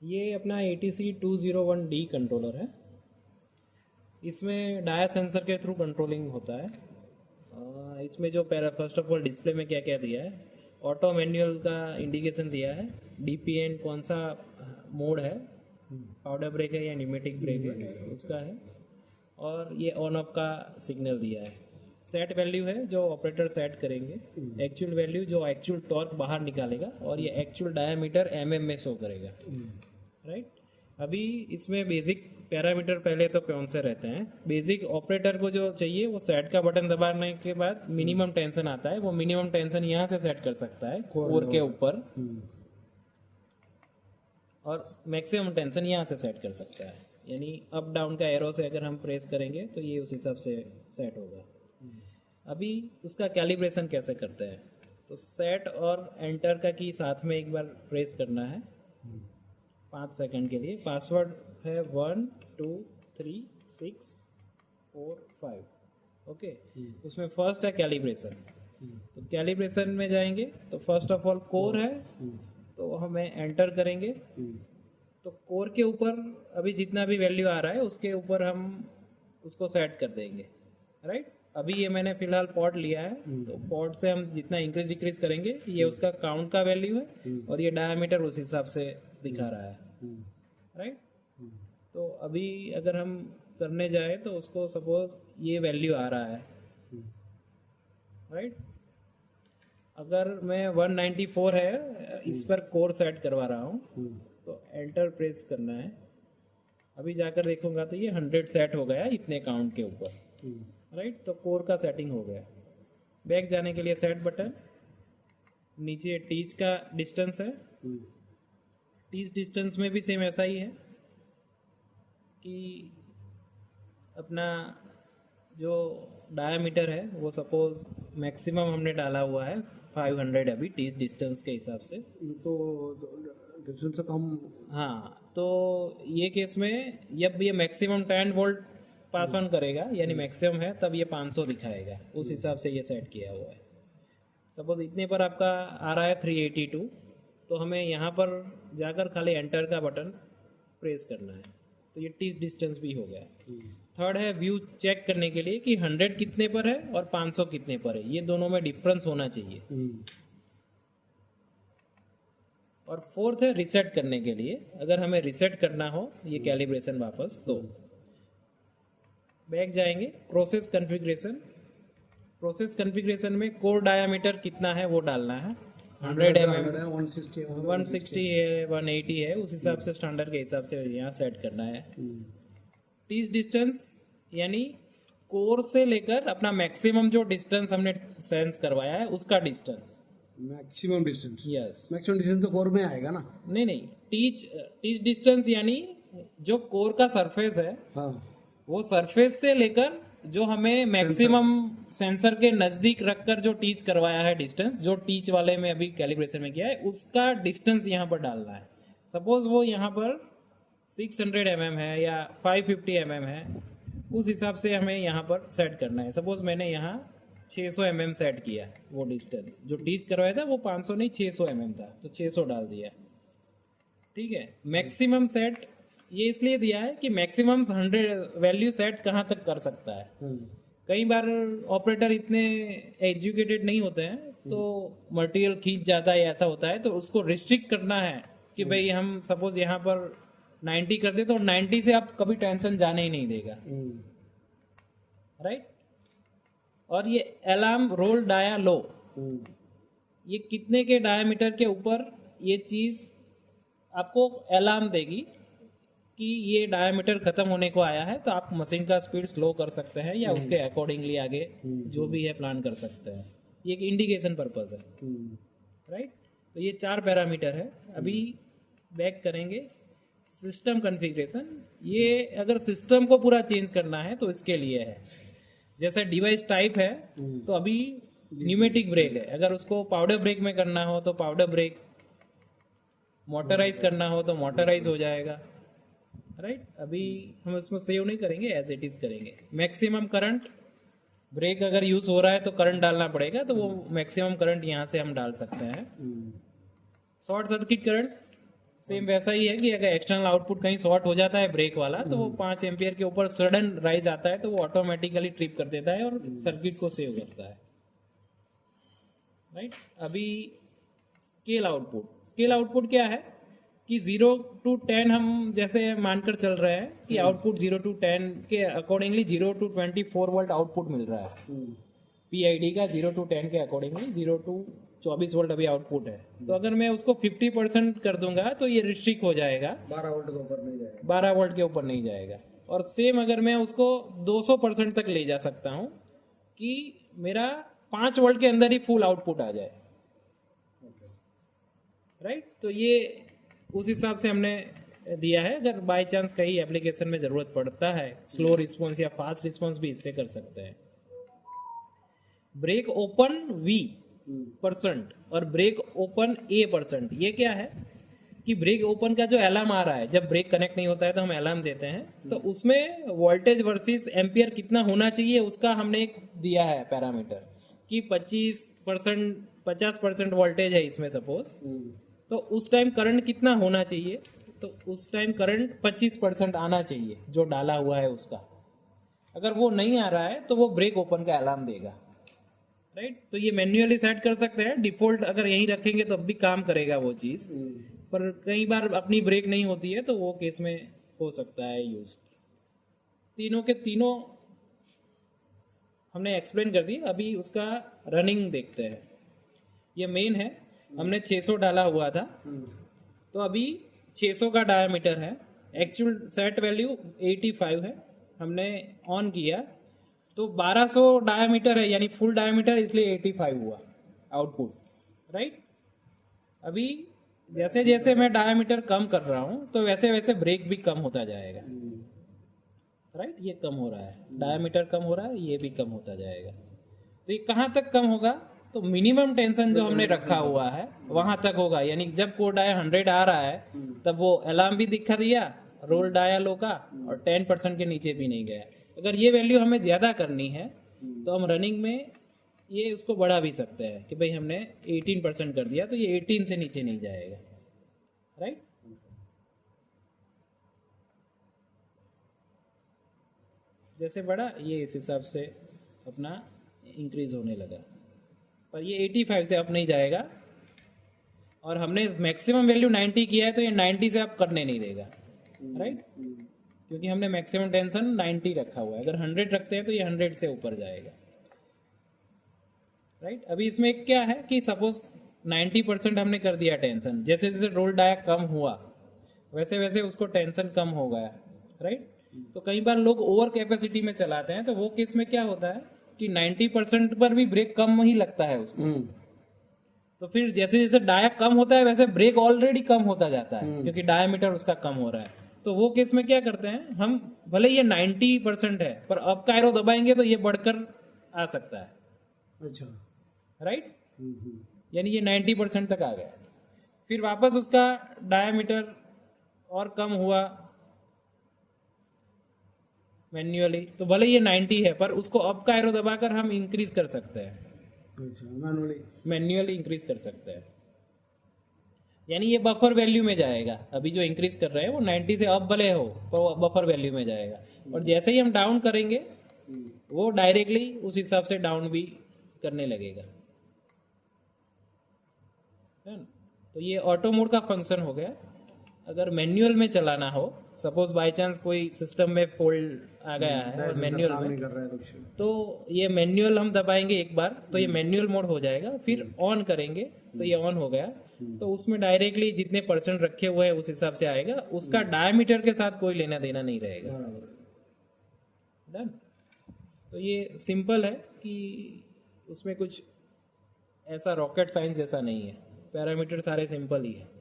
ये अपना ATC 201D controller है। इसमें डाया सेंसर के थ्रू कंट्रोलिंग होता है। इसमें जो फर्स्ट ऑफ ऑल डिस्प्ले में क्या क्या दिया है, ऑटो मैनुअल का इंडिकेशन दिया है, DPN कौन सा मोड है, पाउडर ब्रेक है या न्यूमेटिक ब्रेक है उसका है, और ये ऑन ऑफ का सिग्नल दिया है। सेट वैल्यू है जो ऑपरेटर सेट करेंगे, एक्चुअल वैल्यू जो एक्चुअल टॉर्क बाहर निकालेगा, और ये एक्चुअल डायमीटर mm में शो करेगा। राइट। अभी इसमें बेसिक पैरामीटर पहले तो कौन से रहते हैं, बेसिक ऑपरेटर को जो चाहिए वो सेट का बटन दबाने के बाद मिनिमम टेंशन आता है, वो मिनिमम टेंशन यहाँ से सेट कर सकता है कोर के ऊपर, और मैक्सिमम टेंशन यहाँ से सेट कर सकता है। यानी अप डाउन का एरो से अगर हम प्रेस करेंगे तो ये उस हिसाब से सेट होगा। अभी उसका कैलिब्रेशन कैसे करते हैं, तो सेट और एंटर का की साथ में एक बार प्रेस करना है 5 सेकंड के लिए। पासवर्ड है 1 2 3 6 4 5। ओके। उसमें फर्स्ट है कैलिब्रेशन। तो कैलिब्रेशन में जाएंगे तो फर्स्ट ऑफ ऑल कोर है, तो हमें एंटर करेंगे। तो कोर के ऊपर अभी जितना भी वैल्यू आ रहा है उसके ऊपर हम उसको सेट कर देंगे। राइट। अभी ये मैंने फिलहाल पॉड लिया है, तो पॉड से हम जितना इंक्रीज डिक्रीज करेंगे ये उसका काउंट का वैल्यू है, और ये डायमीटर उस हिसाब से दिखा रहा है। राइट। तो अभी अगर हम करने जाए तो उसको सपोज ये वैल्यू आ रहा है। राइट। अगर मैं 194 है इस पर कोर सेट करवा रहा हूँ, तो एंटर प्रेस करना है। अभी जाकर देखूंगा तो ये 100 सेट हो गया इतने काउंट के ऊपर। राइट। तो कोर का सेटिंग हो गया। बैक जाने के लिए सेट बटन, नीचे टीच का डिस्टेंस है। टीच डिस्टेंस में भी सेम ऐसा ही है कि अपना जो डायमीटर है वो सपोज मैक्सिमम हमने डाला हुआ है 500 अभी टीच डिस्टेंस के हिसाब से, तो डिस्टेंस से कम। हाँ, तो ये केस में जब ये मैक्सिमम 10 वोल्ट पास ऑन करेगा यानी मैक्सिमम है तब ये 500 दिखाएगा, उस हिसाब से ये सेट किया हुआ है। सपोज इतने पर आपका आ रहा है 382, तो हमें यहाँ पर जाकर खाली एंटर का बटन प्रेस करना है, तो ये टीच डिस्टेंस भी हो गया। थर्ड है व्यू चेक करने के लिए कि 100 कितने पर है और 500 कितने पर है, ये दोनों में डिफरेंस होना चाहिए। और फोर्थ है रिसेट करने के लिए, अगर हमें रिसेट करना हो ये कैलिब्रेशन वापस, तो बैक जाएंगे प्रोसेस कॉन्फ़िगरेशन। प्रोसेस कॉन्फ़िगरेशन में कोर डायामीटर कितना है वो डालना है, 100 mm, 160 है, 180 है, उस हिसाब से स्टैंडर्ड के हिसाब से यहाँ सेट करना है। टीच डिस्टेंस यानी कोर से लेकर अपना मैक्सिमम जो डिस्टेंस हमने सेंस करवाया है उसका distance. Maximum distance. Yes. Maximum distance तो कोर में आएगा ना? नहीं, टीच डिस्टेंस यानी जो कोर का सरफेस है, हाँ, वो सरफेस से लेकर जो हमें मैक्सिमम सेंसर के नजदीक रखकर जो टीच करवाया है डिस्टेंस, जो टीच वाले में अभी कैलिब्रेशन में किया है, उसका डिस्टेंस यहाँ पर डालना है। सपोज वो यहाँ पर 600 mm है या 550 mm है, उस हिसाब से हमें यहाँ पर सेट करना है। सपोज मैंने यहाँ 600 mm सेट किया, वो डिस्टेंस जो टीच करवाया था वो 500 नहीं 600 mm था, तो 600 डाल दिया। ठीक है। मैक्सिमम सेट ये इसलिए दिया है कि मैक्सिमम 100 वैल्यू सेट कहाँ तक कर सकता है। कई बार ऑपरेटर इतने एजुकेटेड नहीं होते हैं, तो मटेरियल खींच जाता है, ऐसा होता है, तो उसको रिस्ट्रिक्ट करना है कि भाई हम सपोज यहाँ पर 90 कर दे तो 90 से आप कभी टेंशन जाने ही नहीं देगा। राइट। और ये अलार्म रोल डाया लो, ये कितने के डायमीटर के ऊपर ये चीज आपको अलार्म देगी कि ये डायमीटर खत्म होने को आया है, तो आप मशीन का स्पीड स्लो कर सकते हैं या उसके अकॉर्डिंगली आगे जो भी है प्लान कर सकते हैं। ये एक इंडिकेशन पर्पस है। राइट। तो ये 4 पैरामीटर है। अभी बैक करेंगे सिस्टम कॉन्फ़िगरेशन। ये अगर सिस्टम को पूरा चेंज करना है तो इसके लिए है। जैसे डिवाइस टाइप है तो अभी न्यूमेटिक ब्रेक है, अगर उसको पाउडर ब्रेक में करना हो तो पाउडर ब्रेक, मोटराइज करना हो तो मोटराइज हो जाएगा। राइट। अभी हम इसमें सेव नहीं करेंगे, एज इट इज करेंगे। मैक्सिमम करंट, ब्रेक अगर यूज हो रहा है तो करंट डालना पड़ेगा, तो वो मैक्सिमम करंट यहाँ से हम डाल सकते हैं। शॉर्ट सर्किट करंट सेम वैसा ही है कि अगर एक्सटर्नल आउटपुट कहीं शॉर्ट हो जाता है ब्रेक वाला तो वो 5 एम्पियर के ऊपर सडन राइज आता है तो वो ऑटोमेटिकली ट्रिप कर देता है और सर्किट को सेव करता है, राइट। अभी स्केल आउटपुट क्या है कि 0 to 10 हम जैसे मानकर चल रहे हैं कि आउटपुट 0 to 10 के अकॉर्डिंगली 0 to 24 वोल्ट आउटपुट मिल रहा है। PID का 0 to 10 के अकॉर्डिंगली 0 to 24 वोल्ट अभी आउटपुट है। तो अगर मैं उसको 50% कर दूंगा तो ये रिस्ट्रिक्ट हो जाएगा, 12 वोल्ट के ऊपर नहीं जाएगा। 12 वोल्ट के ऊपर नहीं जाएगा। और सेम अगर मैं उसको 200% तक ले जा सकता हूँ कि मेरा 5 वोल्ट के अंदर ही फुल आउटपुट आ जाए, राइट। तो ये उस हिसाब से हमने दिया है। अगर बाय चांस कहीं एप्लीकेशन में ज़रूरत पड़ता है स्लो रिस्पॉन्स या फास्ट रिस्पॉन्स भी इससे कर सकते हैं। ब्रेक ओपन V% और ब्रेक ओपन A%, ये क्या है कि ब्रेक ओपन का जो अलार्म आ रहा है, जब ब्रेक कनेक्ट नहीं होता है तो हम अलार्म देते हैं, तो उसमें वोल्टेज वर्सेस एम्पियर कितना होना चाहिए उसका हमने एक दिया है पैरामीटर कि 50% वोल्टेज है इसमें सपोज, तो उस टाइम करंट कितना होना चाहिए, तो उस टाइम करंट 25% आना चाहिए जो डाला हुआ है उसका। अगर वो नहीं आ रहा है तो वो ब्रेक ओपन का अलार्म देगा, राइट। तो ये मैन्युअली सेट कर सकते हैं, डिफॉल्ट अगर यहीं रखेंगे तो अब भी काम करेगा वो चीज़, पर कई बार अपनी ब्रेक नहीं होती है तो वो केस में हो सकता है यूज। तीनों के तीनों हमने एक्सप्लेन कर दी। अभी उसका रनिंग देखते हैं। ये मेन है, हमने 600 डाला हुआ था, तो अभी 600 का डायमीटर है, एक्चुअल सेट वैल्यू 85 है, हमने ऑन किया तो 1200 डायमीटर है यानी फुल डायमीटर, इसलिए 85 हुआ आउटपुट, राइट। अभी जैसे जैसे मैं डायमीटर कम कर रहा हूं तो वैसे वैसे ब्रेक भी कम होता जाएगा, राइट। ये कम हो रहा है, डायमीटर कम हो रहा है, ये भी कम होता जाएगा। तो ये कहाँ तक कम होगा, तो मिनिमम टेंशन जो हमने रखा हुआ है वहां तक होगा। यानी जब कोड डाया 100 आ रहा है तब वो अलार्म भी दिखा दिया, रोल डाया लो का, और 10% के नीचे भी नहीं गया। अगर ये वैल्यू हमें ज्यादा करनी है तो हम रनिंग में ये उसको बढ़ा भी सकते हैं कि भाई हमने 18% कर दिया तो ये 18 से नीचे नहीं जाएगा, राइट। जैसे बढ़ा ये इस हिसाब से अपना इंक्रीज होने लगा, पर ये 85 से अप नहीं जाएगा। और हमने मैक्सिमम वैल्यू 90 किया है तो ये 90 से अप करने नहीं देगा, राइट, क्योंकि हमने मैक्सिमम टेंशन 90 रखा हुआ है। अगर 100 रखते हैं तो ये 100 से ऊपर जाएगा, राइट। अभी इसमें क्या है कि सपोज 90% हमने कर दिया टेंशन, जैसे जैसे रोल डाया कम हुआ वैसे वैसे उसको टेंशन कम हो गया, राइट। तो कई बार लोग ओवर कैपेसिटी में चलाते हैं, तो वो केस में क्या होता है कि 90% पर भी ब्रेक कम ही लगता है उसको। तो फिर जैसे जैसे डाया कम होता है वैसे ब्रेक ऑलरेडी कम होता जाता है, क्योंकि डायमीटर उसका कम हो रहा है। तो वो केस में क्या करते हैं हम, भले ये 90% है पर अब का एरो दबाएंगे तो ये बढ़कर आ सकता है, अच्छा, राइट। यानी ये 90% तक आ गया, फिर वापस उसका डायमीटर और कम हुआ मैन्युअली, तो भले ये 90 है पर उसको अप का एरो दबाकर हम इंक्रीज कर सकते हैं, अच्छा, मैन्युअली इंक्रीज कर सकते हैं। यानी ये बफर वैल्यू में जाएगा। अभी जो इंक्रीज कर रहे हैं वो 90 से अप भले हो पर वो बफर वैल्यू में जाएगा, और जैसे ही हम डाउन करेंगे वो डायरेक्टली उस हिसाब से डाउन भी करने लगेगा, है ना? तो ये ऑटो मोड का फंक्शन हो गया। अगर मैनुअल में चलाना हो, सपोज बाय चांस कोई सिस्टम में फॉल्ट आ गया है और मैनुअल में, कर रहा है कुछ, तो ये मैनुअल हम दबाएंगे एक बार तो ये मैनुअल मोड हो जाएगा, फिर ऑन करेंगे तो ये ऑन हो गया, तो उसमें डायरेक्टली जितने परसेंट रखे हुए हैं उस हिसाब से आएगा, उसका डायमीटर के साथ कोई लेना देना नहीं रहेगा, डन। तो ये सिंपल है कि उसमें कुछ ऐसा रॉकेट साइंस जैसा नहीं है, पैरामीटर सारे सिंपल ही है।